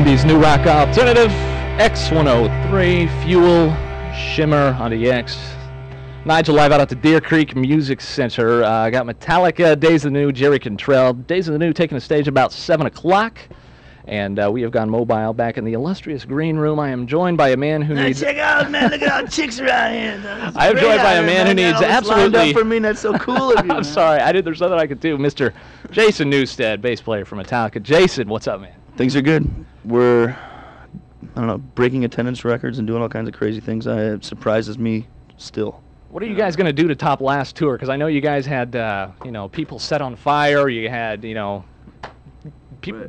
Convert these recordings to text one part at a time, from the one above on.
Indie's new rock alternative, X103, Fuel, Shimmer on the X. Nigel live out at the Deer Creek Music Center. Got Metallica, Days of the New, Jerry Cantrell. Days of the New taking the stage about 7 o'clock. And we have gone mobile back in the illustrious green room. I am joined by a man who needs... Check out, man, look at all the chicks around here. I am joined by a man who needs absolutely... Lined up for me, that's so cool of you. I'm sorry, there's nothing I could do. Mr. Jason Newsted, bass player for Metallica. Jason, what's up, man? Things are good. We're, I don't know, breaking attendance records and doing all kinds of crazy things. It surprises me still. What are you guys going to do to top last tour? Because I know you guys had, people set on fire. You had,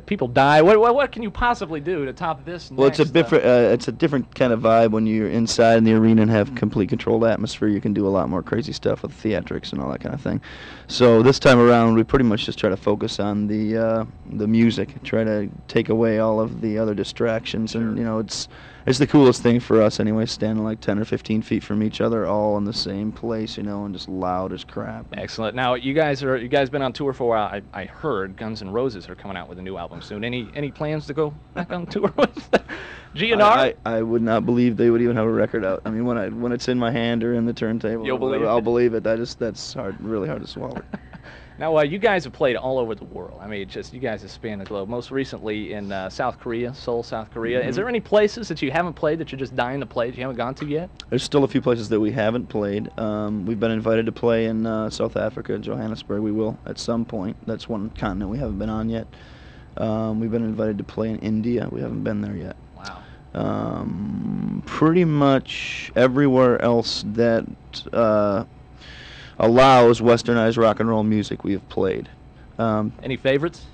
people die. What can you possibly do to top this? Well, it's a different kind of vibe when you're inside in the arena and have complete controlled atmosphere. You can do a lot more crazy stuff with theatrics and all that kind of thing. So this time around, we pretty much just try to focus on the music, try to take away all of the other distractions, sure. And it's the coolest thing for us anyway, standing like 10 or 15 feet from each other, all in the same place, and just loud as crap. Excellent. Now, you guys been on tour for a while. I heard Guns N' Roses are coming out with a new album soon. Any plans to go back on tour with GNR? I would not believe they would even have a record out. I mean, when it's in my hand or in the turntable, I'll believe it. That's really hard to swallow. Now, you guys have played all over the world. I mean, you guys have spanned the globe. Most recently in South Korea, Seoul, South Korea. Mm-hmm. Is there any places that you haven't played that you're just dying to play that you haven't gone to yet? There's still a few places that we haven't played. We've been invited to play in South Africa, Johannesburg. We will at some point. That's one continent we haven't been on yet. We've been invited to play in India. We haven't been there yet. Wow. Pretty much everywhere else that allows westernized rock and roll music we have played. Any favorites?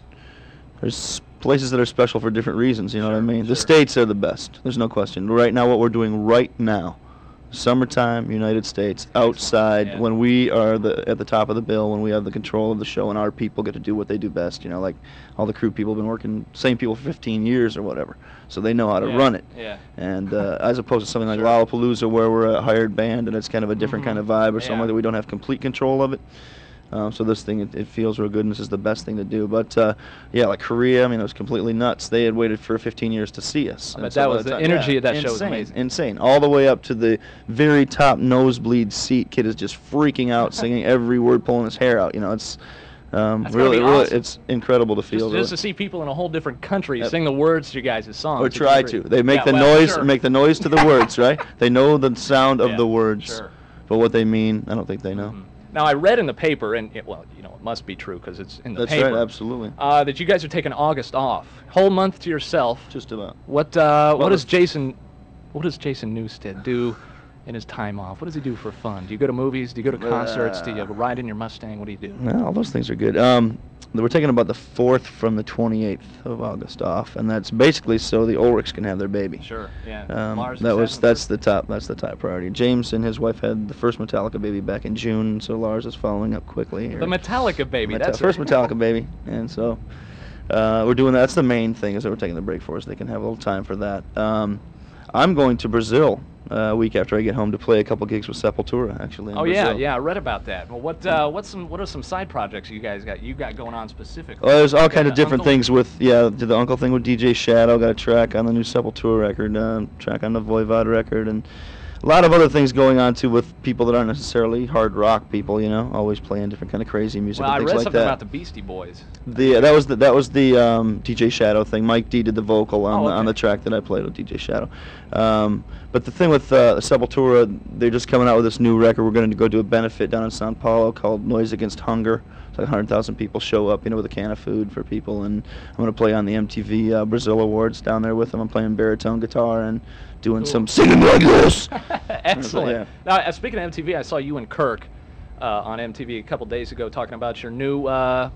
There's places that are special for different reasons, you know what I mean? Sure. The States are the best, there's no question. Right now, what we're doing right now, summertime, United States, outside, yeah. When we are at the top of the bill, when we have the control of the show and our people get to do what they do best, like all the crew people have been working, same people for 15 years or whatever, so they know how to run it. Yeah. And as opposed to something like Lollapalooza where we're a hired band and it's kind of a different kind of vibe or something like that, we don't have complete control of it. So this thing, it feels real good, and this is the best thing to do. But, like Korea, I mean, it was completely nuts. They had waited for 15 years to see us. But that was the energy of that show was amazing. Insane. All the way up to the very top nosebleed seat. Kid is just freaking out, singing every word, pulling his hair out. It's really, it's incredible to feel. Just to see people in a whole different country sing the words to you guys' songs. Or try to. They make the noise, make the noise to the words, right? They know the sound of the words. Sure. But what they mean, I don't think they know. Mm-hmm. Now, I read in the paper, and it must be true because it's in the paper. That's right, absolutely. That you guys are taking August off, whole month to yourself. Just about. What does Jason Newsted do in his time off? What does he do for fun? Do you go to movies? Do you go to concerts? Do you ride in your Mustang? What do you do? Well, all those things are good. We're taking about the 4th from the 28th of August off, and that's basically so the Ulrichs can have their baby. Sure. Yeah. That's the top priority. James and his wife had the first Metallica baby back in June, so Lars is following up quickly here. The Metallica baby. That's first Metallica baby, and so we're doing that. That's the main thing is that we're taking the break for us. They can have a little time for that. I'm going to Brazil a week after I get home to play a couple gigs with Sepultura, actually. Oh yeah, I read about that. Well, what are some side projects you guys got going on specifically? Well, there's all kinds of different things with did the Uncle thing with DJ Shadow, got a track on the new Sepultura record, track on the Voivod record, and a lot of other things going on too with people that aren't necessarily hard rock people, always playing different kind of crazy music and things like that. Well, I read something about the Beastie Boys. That was the DJ Shadow thing. Mike D did the vocal on the track that I played with DJ Shadow. But the thing with Sepultura, they're just coming out with this new record. We're going to go do a benefit down in Sao Paulo called Noise Against Hunger. It's like 100,000 people show up, with a can of food for people, and I'm going to play on the MTV Brazil Awards down there with them. I'm playing baritone guitar and doing some singing like this. Excellent. Now, speaking of MTV, I saw you and Kirk on MTV a couple days ago talking about your new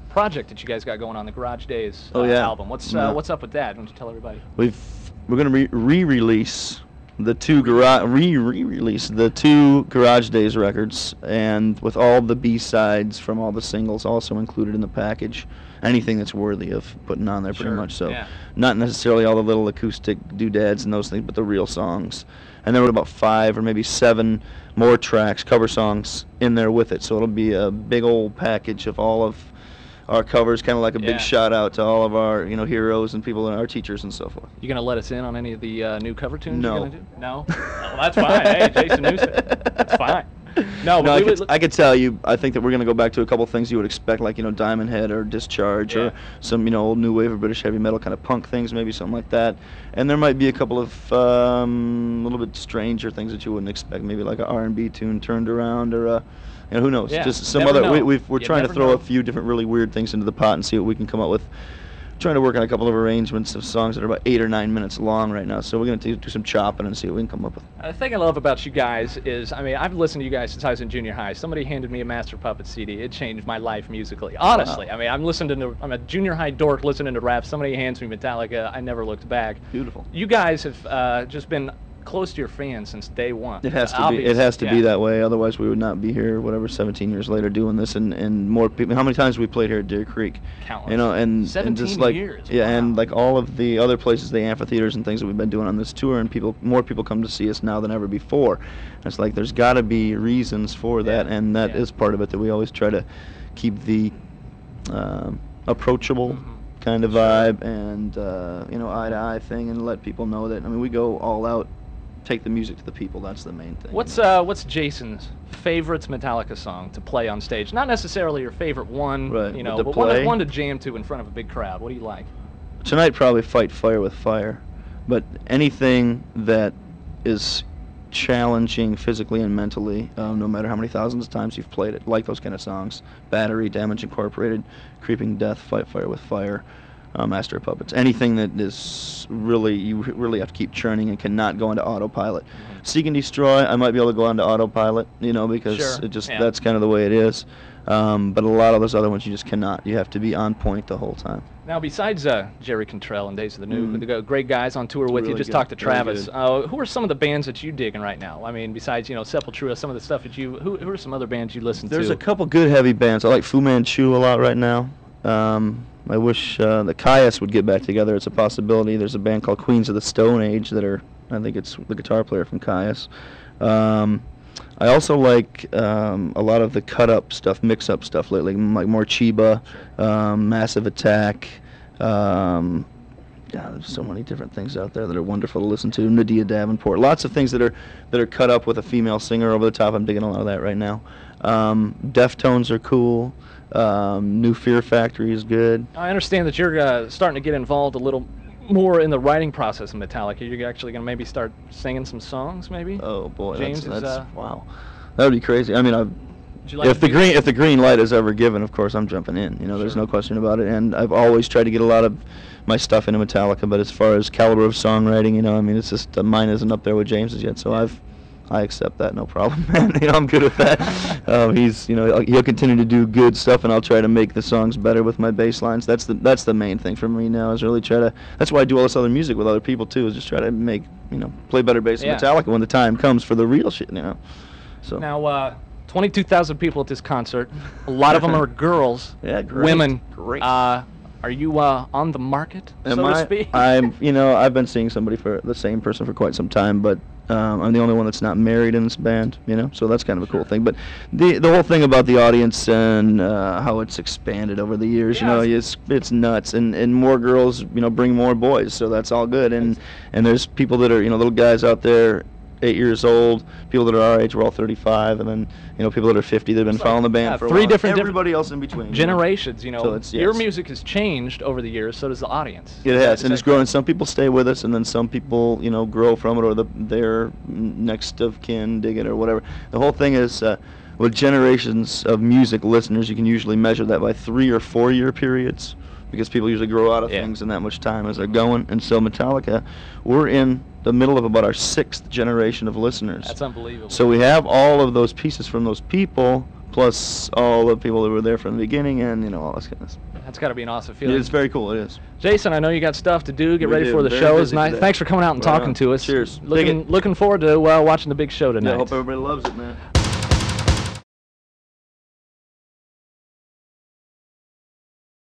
project that you guys got going on, the Garage Days album. What's up with that? Why don't you tell everybody? We're going to re-release the two Garage Days records, and with all the B-sides from all the singles also included in the package. Anything that's worthy of putting on there, pretty much. So, not necessarily all the little acoustic doodads and those things, but the real songs. And there were about 5 or maybe 7 more tracks, cover songs, in there with it. So it'll be a big old package of all of our covers, kind of like a Yeah. big shout out to all of our heroes and people and our teachers and so forth. You gonna let us in on any of the new cover tunes No. you're gonna do? No. Well, that's fine. Hey, Jason Newsted. That's fine. No, No, but I could tell you. I think that we're going to go back to a couple things you would expect, like Diamond Head or Discharge, Yeah. or some old new wave of British heavy metal kind of punk things, maybe something like that. And there might be a couple of little bit stranger things that you wouldn't expect, maybe like an R&B tune turned around, or who knows? Yeah, Just some never other. know. We're You trying to never throw know. a few different really weird things into the pot and see what we can come up with. Trying to work on a couple of arrangements of songs that are about 8 or 9 minutes long right now, so we're going to do some chopping and see what we can come up with. The thing I love about you guys is, I mean, I've listened to you guys since I was in junior high. Somebody handed me a Master Puppet CD. It changed my life musically. Honestly, Wow. I mean, I'm a junior high dork listening to rap. Somebody hands me Metallica. I never looked back. Beautiful. You guys have just been close to your fans since day one. It has to be. It has to be that way. Otherwise, we would not be here. Whatever, 17 years later, doing this, and more people. How many times we played here at Deer Creek? Countless. And 17 just like years. yeah, Wow. and like all of the other places, the amphitheaters and things that we've been doing on this tour, and more people come to see us now than ever before. And it's like there's got to be reasons for that, Yeah. and that is part of it. That we always try to keep the approachable kind of vibe and eye to eye thing, and let people know that. I mean, we go all out. Take the music to the people. That's the main thing. What's Jason's favorite Metallica song to play on stage? Not necessarily your favorite one, Right, but to play? one to jam to in front of a big crowd. What do you like? Tonight, probably Fight Fire with Fire, but anything that is challenging physically and mentally, no matter how many thousands of times you've played it, like those kind of songs. Battery, Damage Incorporated, Creeping Death, Fight Fire with Fire, Master of Puppets. Anything that is really, you really have to keep churning and cannot go into autopilot. Seek and Destroy, I might be able to go onto autopilot, because Sure. it just Yeah. that's kind of the way it is. But a lot of those other ones you just cannot. You have to be on point the whole time. Now, besides Jerry Cantrell and Days of the New, the great guys on tour with you, Really just good, talked to really Travis. Who are some of the bands that you digging right now? I mean, besides Sepultura, some of the stuff that who are some other bands you listen to? There's a couple good heavy bands. I like Fu Manchu a lot right now. I wish the Caius would get back together. It's a possibility. There's a band called Queens of the Stone Age that are, I think it's the guitar player from Caius. I also like a lot of the cut-up stuff, mix-up stuff lately, like more Chiba, Massive Attack. There's so many different things out there that are wonderful to listen to. Nadia Davenport, lots of things that are cut up with a female singer over the top. I'm digging a lot of that right now. Deftones are cool. New Fear Factory is good. I understand that you're starting to get involved a little more in the writing process of Metallica. You're actually going to maybe start singing some songs, maybe? Oh boy, James that's wow. That would be crazy. I mean, Would you like if to the green light is ever given, of course I'm jumping in. There's no question about it. And I've always tried to get a lot of my stuff into Metallica. But as far as caliber of songwriting, I mean, it's just mine isn't up there with James's yet. So I accept that, no problem, man. I'm good with that. He'll continue to do good stuff, and I'll try to make the songs better with my bass lines. That's the main thing for me now, is really try to. That's why I do all this other music with other people too, is just try to make play better bass than Metallica when the time comes for the real shit. So Now, 22,000 people at this concert. A lot of them are girls, yeah, great, women. Great. Are you on the market, so to speak? I've been seeing somebody for the same person for quite some time, but I'm the only one that's not married in this band, so that's kind of a cool thing. But the whole thing about the audience and how it's expanded over the years, it's nuts, and more girls, bring more boys, so that's all good. And there's people that are, little guys out there, 8 years old, people that are our age, we're all 35, and then people that are 50 that have been following the band for a while. Everybody else in between. Generations, So your music has changed over the years, so does the audience. It has, and it's growing. Some people stay with us, and then some people, grow from it, or their next of kin dig it, or whatever. The whole thing is, with generations of music listeners, you can usually measure that by 3 or 4 year periods, because people usually grow out of things in that much time as they're going. And so Metallica, we're in the middle of about our 6th generation of listeners. That's unbelievable. So we have all of those pieces from those people, plus all the people that were there from the beginning, and all this kind of stuff. That's got to be an awesome feeling. It's very cool. It is. Jason, I know you got stuff to do. Get We ready do. for the Very show. busy It's nice. today. Thanks for coming out and Right talking on. to us. Cheers. Looking forward to watching the big show tonight. I hope everybody loves it, man.